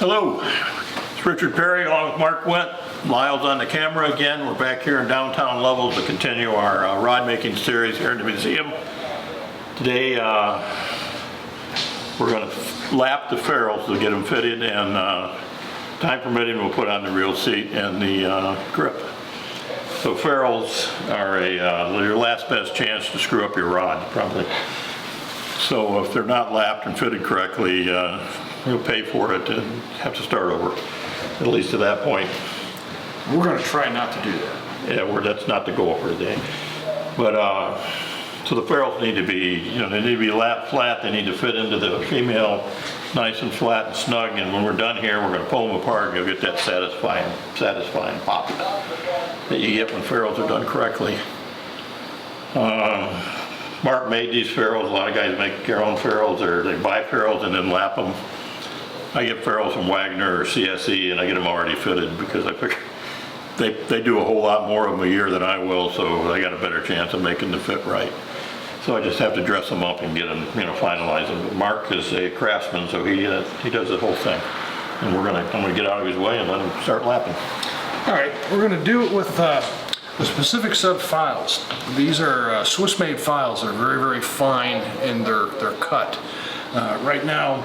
Hello, it's Richard Perry along with Mark Went. Lyle's on the camera again. We're back here in downtown Lovell to continue our rod making series here in the museum. Today we're going to lap the ferrules to get them fitted, and time permitting we'll put on the reel seat and the grip. So ferrules are your last best chance to screw up your rod, probably. So if they're not lapped and fitted correctly, you'll pay for it and have to start over, at least to that point. We're going to try not to do that. Yeah, that's not the goal for today. But so the ferrules need to be, they need to be lapped flat. They need to fit into the female nice and flat and snug. And when we're done here, we're going to pull them apart and you'll get that satisfying pop that you get when ferrules are done correctly. Mark made these ferrules. A lot of guys make their own ferrules, or they buy ferrules and then lap them. I get ferrules from Wagner or CSE, and I get them already fitted because I figure they do a whole lot more of them a year than I will, so I got a better chance of making them fit right. So I just have to dress them up and get them, finalize them. But Mark is a craftsman, so he does the whole thing, and I'm gonna get out of his way and let him start lapping. All right, we're going to do it with a specific set of files. These are Swiss-made files. They're very, very fine in their cut. Right now,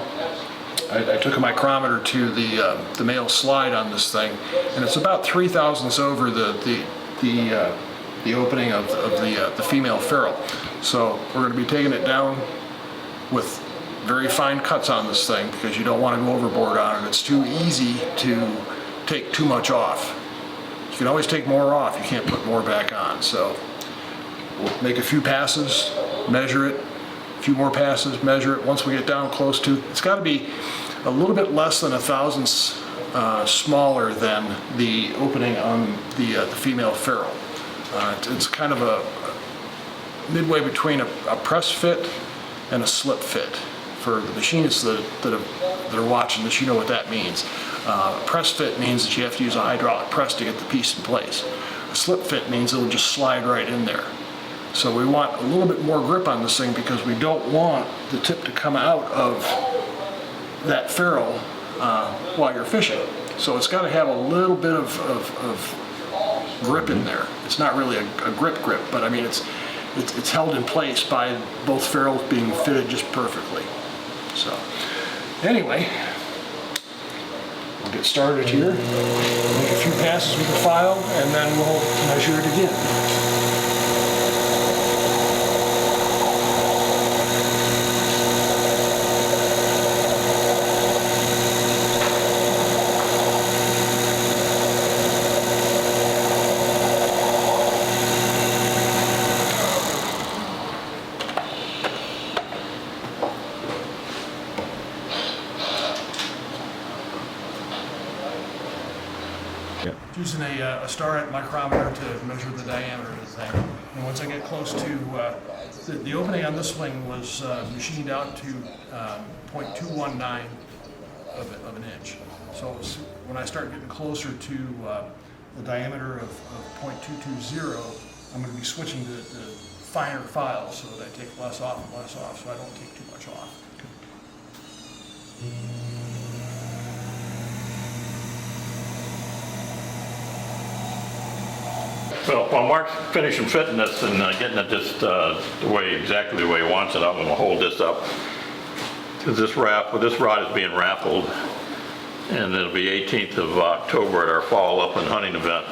I took a micrometer to the male slide on this thing, and it's about 3/1000ths over the opening of the female ferrule. So we're going to be taking it down with very fine cuts on this thing because you don't want to go overboard on it. It's too easy to take too much off. You can always take more off. You can't put more back on. So we'll make a few passes, measure it. A few more passes, measure it. Once we get down close to, it's got to be a little bit less than 1/1000ths smaller than the opening on the female ferrule. It's kind of a midway between a press fit and a slip fit. For the machinists that are watching this, you know what that means. A press fit means that you have to use a hydraulic press to get the piece in place. A slip fit means it'll just slide right in there. So we want a little bit more grip on this thing because we don't want the tip to come out of that ferrule while you're fishing. So it's got to have a little bit of grip in there. It's not really a grip, but I mean it's held in place by both ferrules being fitted just perfectly. So anyway, we'll get started here. Make a few passes with the file and then we'll measure it again. Using a Starrett micrometer to measure the diameter of the thing. And once I get close to, the opening on this wing was machined out to 0.219 of an inch. So when I start getting closer to the diameter of 0.220, I'm going to be switching to finer files so that I take less off and less off, so I don't take too much off. Well, while Mark's finishing fitting this and getting it just exactly the way he wants it, I'm going to hold this up. Because this rod is being raffled, and it'll be 18th of October at our fall upland hunting event.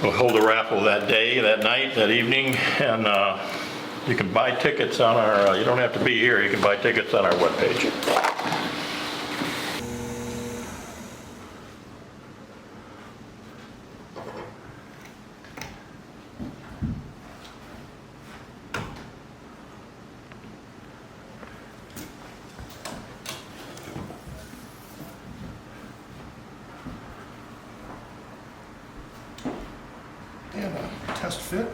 We'll hold a raffle that day, that night, that evening, and you can buy tickets on our, you don't have to be here, you can buy tickets on our webpage. And a test fit.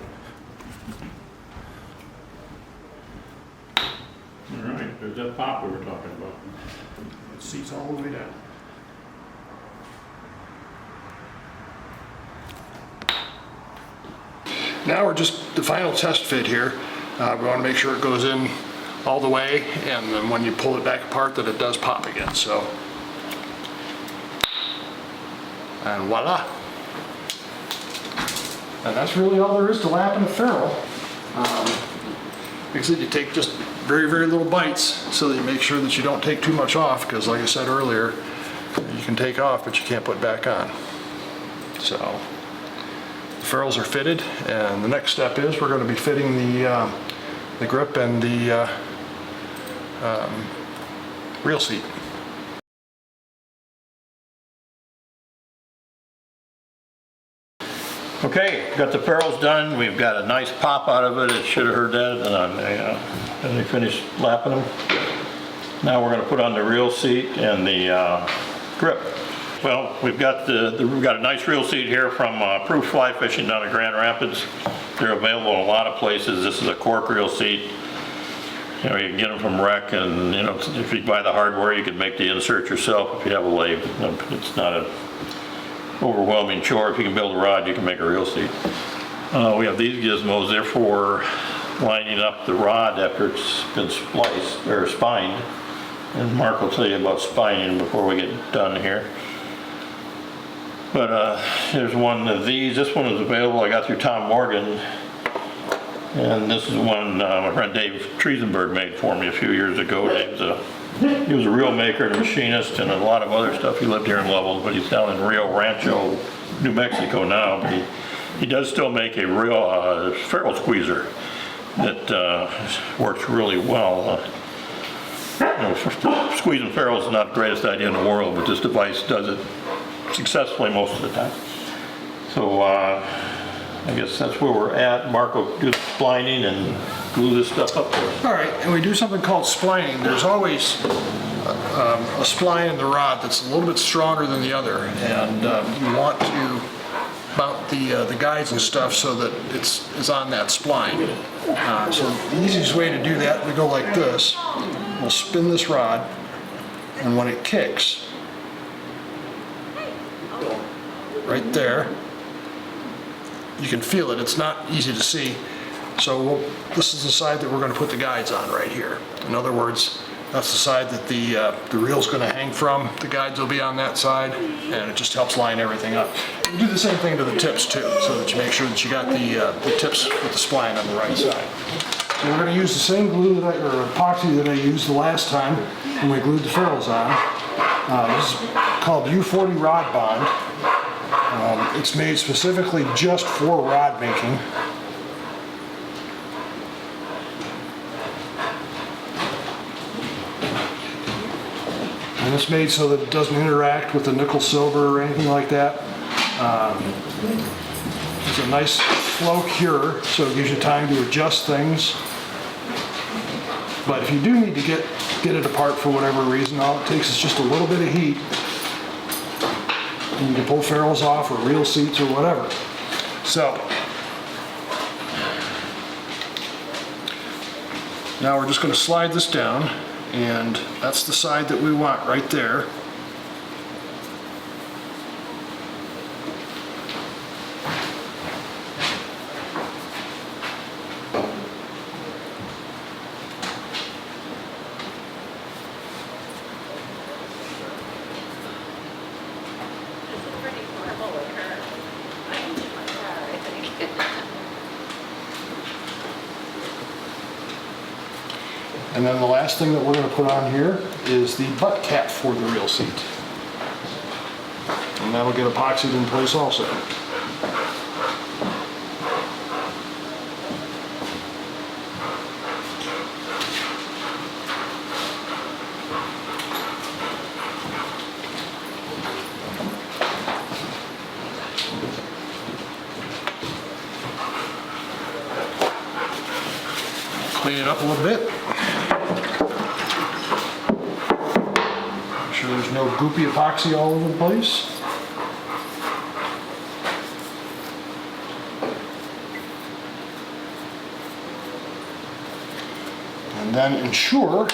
All right, there's that pop we were talking about. It seats all the way down. Now we're just the final test fit here. We want to make sure it goes in all the way, and then when you pull it back apart that it does pop again. So, and voila. And that's really all there is to lapping a ferrule. Like I said, you take just very, very little bites so that you make sure that you don't take too much off, because like I said earlier, you can take off, but you can't put back on. So the ferrules are fitted, and the next step is we're going to be fitting the grip and the reel seat. Okay, got the ferrules done. We've got a nice pop out of it. It should have heard that, and they finished lapping them. Now we're going to put on the reel seat and the grip. Well, we've got a nice reel seat here from Proof Fly Fishing down at Grand Rapids. They're available in a lot of places. This is a cork reel seat. You know, you can get them from Rec, and you know, if you buy the hardware, you can make the insert yourself if you have a lathe. It's not a overwhelming chore. If you can build a rod, you can make a reel seat. We have these gizmos. They're for lining up the rod after it's been spliced or spined. And Mark will tell you about spining before we get done here. But there's one of these. This one is available. I got through Tom Morgan. And this is one my friend Dave Triesenberg made for me a few years ago. He was a reel maker and a machinist and a lot of other stuff. He lived here in Lovell, but he's down in Rio Rancho, New Mexico now. But he does still make a real ferrule squeezer that works really well. You know, squeezing ferrules is not the greatest idea in the world, but this device does it successfully most of the time. So I guess that's where we're at. Mark will do the splining and glue this stuff up for us. All right, and we do something called splining. There's always a spline in the rod that's a little bit stronger than the other, and you want to mount the guides and stuff so that it's on that spline. So the easiest way to do that, we go like this. We'll spin this rod, and when it kicks, right there, you can feel it. It's not easy to see. So this is the side that we're going to put the guides on right here. In other words, that's the side that the reel's going to hang from. The guides will be on that side, and it just helps line everything up. You do the same thing to the tips too, so that you make sure that you got the tips with the spline on the right side. So we're going to use the same glue or epoxy that I used the last time when we glued the ferrules on. This is called U40 Rod Bond. It's made specifically just for rod making. And it's made so that it doesn't interact with the nickel silver or anything like that. It's a nice slow cure, so it gives you time to adjust things. But if you do need to get it apart for whatever reason, all it takes is just a little bit of heat. And you can pull ferrules off or reel seats or whatever. So now we're just going to slide this down, and that's the side that we want right there. And then the last thing that we're going to put on here is the butt cap for the reel seat. And that'll get epoxied in place also. Clean it up a little bit. Make sure there's no goopy epoxy all over the place. And then ensure,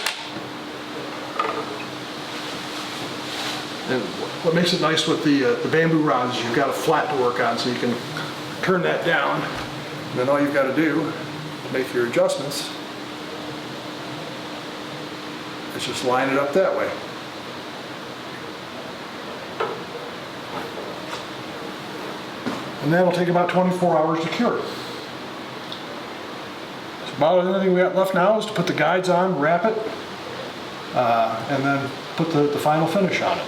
and what makes it nice with the bamboo rods is you've got a flat to work on, so you can turn that down, and then all you've got to do is make your adjustments. Let's just line it up that way. And that'll take about 24 hours to cure. So about the only thing we got left now is to put the guides on, wrap it, and then put the final finish on it.